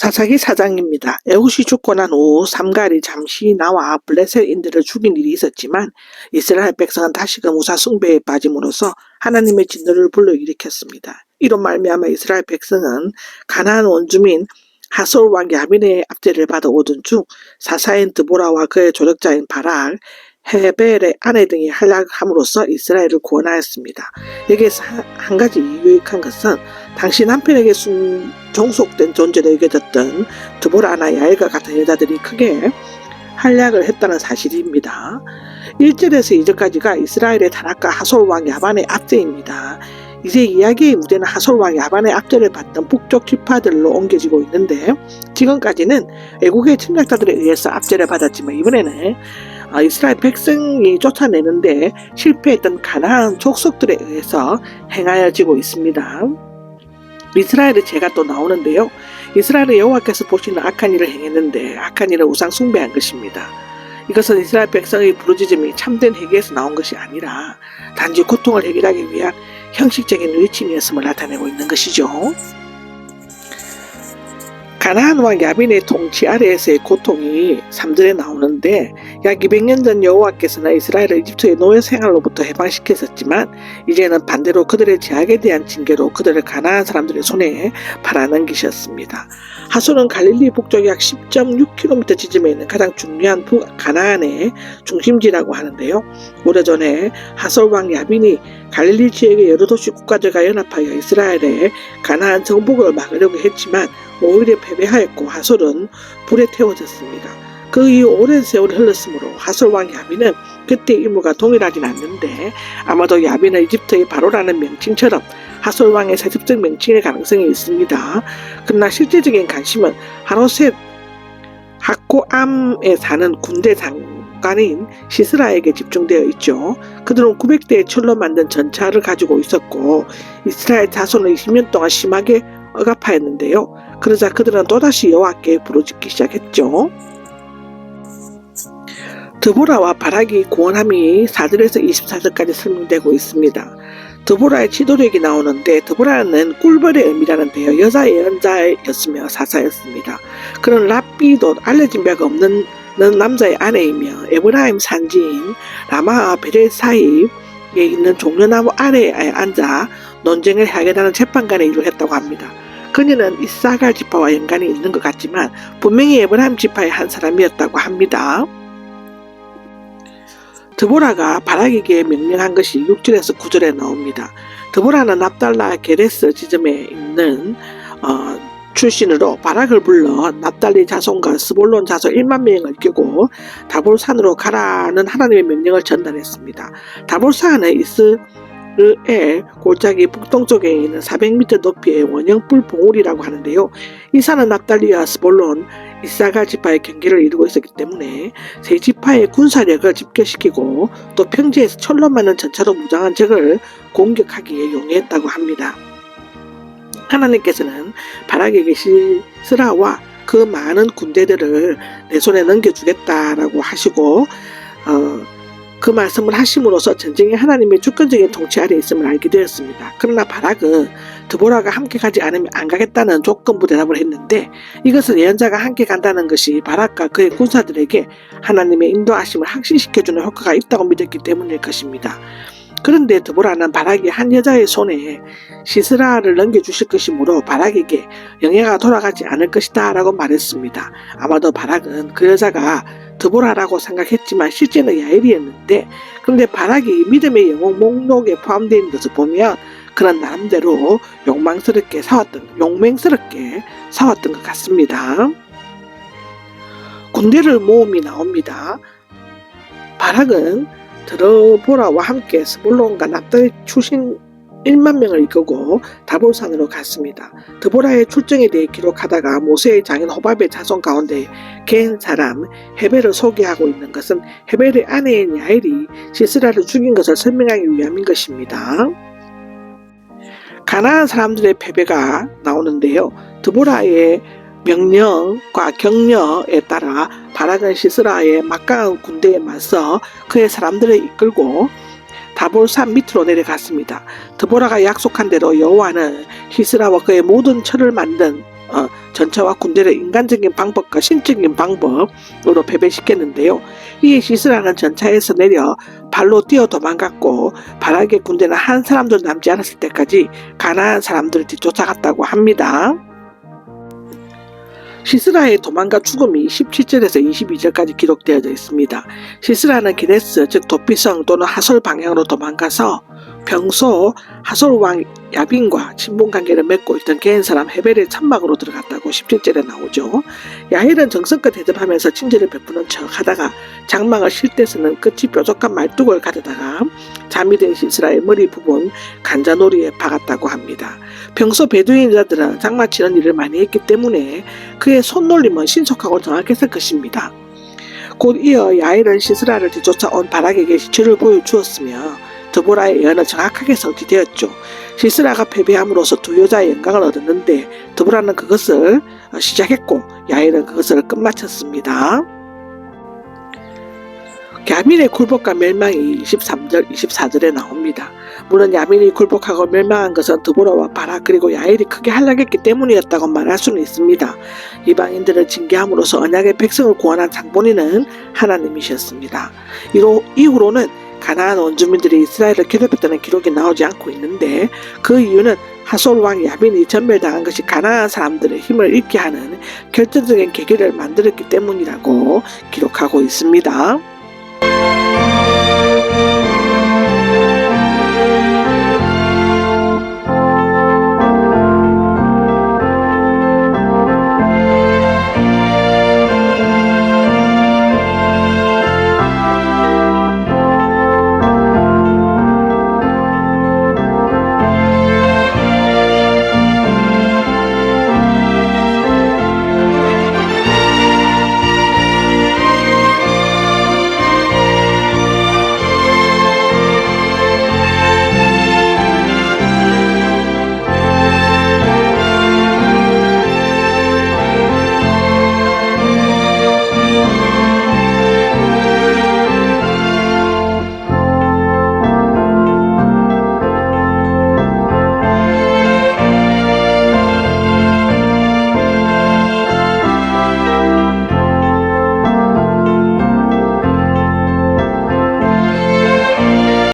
사사기 4장입니다. 에훗이 죽고 난 후 삼갈이 잠시 나와 블레셋인들을 죽인 일이 있었지만 이스라엘 백성은 다시금 우상 숭배에 빠짐으로써 하나님의 진노를 불러일으켰습니다. 이로 말미암아 이스라엘 백성은 가나안 원주민 하솔 왕 야빈의 압제를 받아 오던 중 사사인 드보라와 그의 조력자인 바락, 헤벨의 아내 등이 활약함으로써 이스라엘을 구원하였습니다. 여기에서 한 가지 유익한 것은 당시 남편에게 종속된 존재로 여겨졌던 드보라나 야엘과 같은 여자들이 크게 활약을 했다는 사실입니다. 1절에서 2절까지가 이스라엘의 타락과 하솔 왕 야반의 압제입니다. 이제 이야기의 무대는 하솔 왕 야반의 압제를 받던 북쪽 지파들로 옮겨지고 있는데, 지금까지는 외국의 침략자들에 의해서 압제를 받았지만 이번에는 이스라엘 백성이 쫓아내는데 실패했던 가나안 족속들에 의해서 행하여지고 있습니다. 이스라엘의 죄가 또 나오는데요. 이스라엘의 여호와께서 보시는 악한 일을 행했는데 악한 일을 우상 숭배한 것입니다. 이것은 이스라엘 백성의 부르짖음이 참된 회개에서 나온 것이 아니라 단지 고통을 해결하기 위한 형식적인 외침이었음을 나타내고 있는 것이죠. 가나안 왕 야빈의 통치 아래에서의 고통이 3절에 나오는데, 약 200년 전 여호와께서는 이스라엘을 이집트의 노예 생활로부터 해방시켰었지만 이제는 반대로 그들의 죄악에 대한 징계로 그들을 가나안 사람들의 손에 팔아넘기셨습니다. 하솔은 갈릴리 북쪽 약 10.6km 지점에 있는 가장 중요한 가나안의 중심지라고 하는데요. 오래전에 하솔 왕 야빈이 갈릴리 지역의 여러 도시 국가들과 연합하여 이스라엘의 가나안 정복을 막으려고 했지만 오히려 패배하였고 하솔은 불에 태워졌습니다. 그 이후 오랜 세월이 흘렀으므로 하솔 왕 야빈은 그때의 임무가 동일하진 않는데 아마도 야빈은 이집트의 바로라는 명칭처럼 하솔 왕의 세습적 명칭일 가능성이 있습니다. 그러나 실제적인 관심은 하로셋 학고암에 사는 군대 장관인 시스라에게 집중되어 있죠. 그들은 900대의 철로 만든 전차를 가지고 있었고 이스라엘 자손을 20년 동안 심하게 억압하였는데요. 그러자 그들은 또다시 여호와께 부르짖기 시작했죠. 드보라와 바락이 구원함이 4절에서 24절까지 설명되고 있습니다. 드보라의 지도력이 나오는데, 드보라는 꿀벌의 의미라는데요. 여자 예언자였으며 사사였습니다. 그는 랍비도 알려진 바가 없는 남자의 아내이며 에브라임 산지인 라마와 베레 사이에 있는 종려나무 아래에 앉아 논쟁을 하겠다는 재판관의 일을 했다고 합니다. 그녀는 이사갈 지파와 연관이 있는 것 같지만 분명히 에브라임 지파의 한 사람이었다고 합니다. 드보라가 바락에게 명령한 것이 6절에서 9절에 나옵니다. 드보라는 납달라 게레스 지점에 있는 출신으로 바락을 불러 납달리 자손과 스볼론 자손 1만 명을 이끌고 다볼산으로 가라는 하나님의 명령을 전달했습니다. 다볼산은 이스르엘 골짜기 북동쪽에 있는 400m 높이의 원형불 봉우리라고 하는데요. 이 산은 납달리와 스볼론, 이사갈 지파의 경계를 이루고 있었기 때문에 세 지파의 군사력을 집결시키고 또 평지에서 철로 만든 전차로 무장한 적을 공격하기에 용이했다고 합니다. 하나님께서는 바락에게 시스라와 그 많은 군대들을 내 손에 넘겨주겠다라고 하시고 그 말씀을 하심으로써 전쟁이 하나님의 주권적인 통치 아래 있음을 알게 되었습니다. 그러나 바락은 드보라가 함께 가지 않으면 안 가겠다는 조건부 대답을 했는데, 이것은 예언자가 함께 간다는 것이 바락과 그의 군사들에게 하나님의 인도하심을 확신시켜주는 효과가 있다고 믿었기 때문일 것입니다. 그런데 드보라는 바락이 한 여자의 손에 시스라를 넘겨주실 것이므로 바락에게 영예가 돌아가지 않을 것이다 라고 말했습니다. 아마도 바락은 그 여자가 드보라라고 생각했지만 실제는 야엘이었는데, 그런데 바락이 믿음의 영웅 목록에 포함되어 있는 것을 보면 그런 나름대로 용맹스럽게 싸웠던 것 같습니다. 군대를 모음이 나옵니다. 바락은 드보라와 함께 스볼론과 납달리 출신 1만 명을 이끌고 다볼산으로 갔습니다. 드보라의 출정에 대해 기록하다가 모세의 장인 호밥의 자손 가운데 개인 사람 헤벨을 소개하고 있는 것은 헤벨의 아내인 야엘이 시스라를 죽인 것을 설명하기 위함인 것입니다. 가나안 사람들의 패배가 나오는데요. 드보라의 명령과 격려에 따라 바락은 시스라의 막강한 군대에 맞서 그의 사람들을 이끌고 다볼산 밑으로 내려갔습니다. 드보라가 약속한 대로 여호와는 시스라와 그의 모든 철을 만든 전차와 군대를 인간적인 방법과 신적인 방법으로 패배시켰는데요. 이에 시스라는 전차에서 내려 발로 뛰어 도망갔고 바락의 군대는 한 사람도 남지 않았을 때까지 가나안 사람들을 뒤쫓아갔다고 합니다. 시스라의 도망과 죽음이 17절에서 22절까지 기록되어져 있습니다. 시스라는 기네스 즉 도피성 또는 하솔 방향으로 도망가서 평소 하솔 왕 야빈과 친분관계를 맺고 있던 개인 사람 헤벨의 천막으로 들어갔다고 17절에 나오죠. 야헬은 정성껏 대접하면서 친절을 베푸는 척 하다가 장막을 실 때 쓰는 끝이 뾰족한 말뚝을 가져다가 잠이 든 시스라의 머리 부분 간자놀이에 박았다고 합니다. 평소 베두인 여자들은 장마치는 일을 많이 했기 때문에 그의 손놀림은 신속하고 정확했을 것입니다. 곧 이어 야헬은 시스라를 뒤쫓아온 바락에게 시체를 보여주었으며 드보라의 예언은 정확하게 성취되었죠. 시스라가 패배함으로써 두 여자의 영광을 얻었는데 드보라는 그것을 시작했고 야헬은 그것을 끝마쳤습니다. 야민의 굴복과 멸망이 23절, 24절에 나옵니다. 물론 야민이 굴복하고 멸망한 것은 드보라와 바락 그리고 야헬이 크게 한락했기 때문이었다고 말할 수는 있습니다. 이방인들을 징계함으로써 언약의 백성을 구원한 장본인은 하나님이셨습니다. 이후로는 가나안 원주민들이 이스라엘을 괴롭혔다는 기록이 나오지 않고 있는데 그 이유는 하솔 왕 야빈이 전멸당한 것이 가나안 사람들의 힘을 잃게 하는 결정적인 계기를 만들었기 때문이라고 기록하고 있습니다.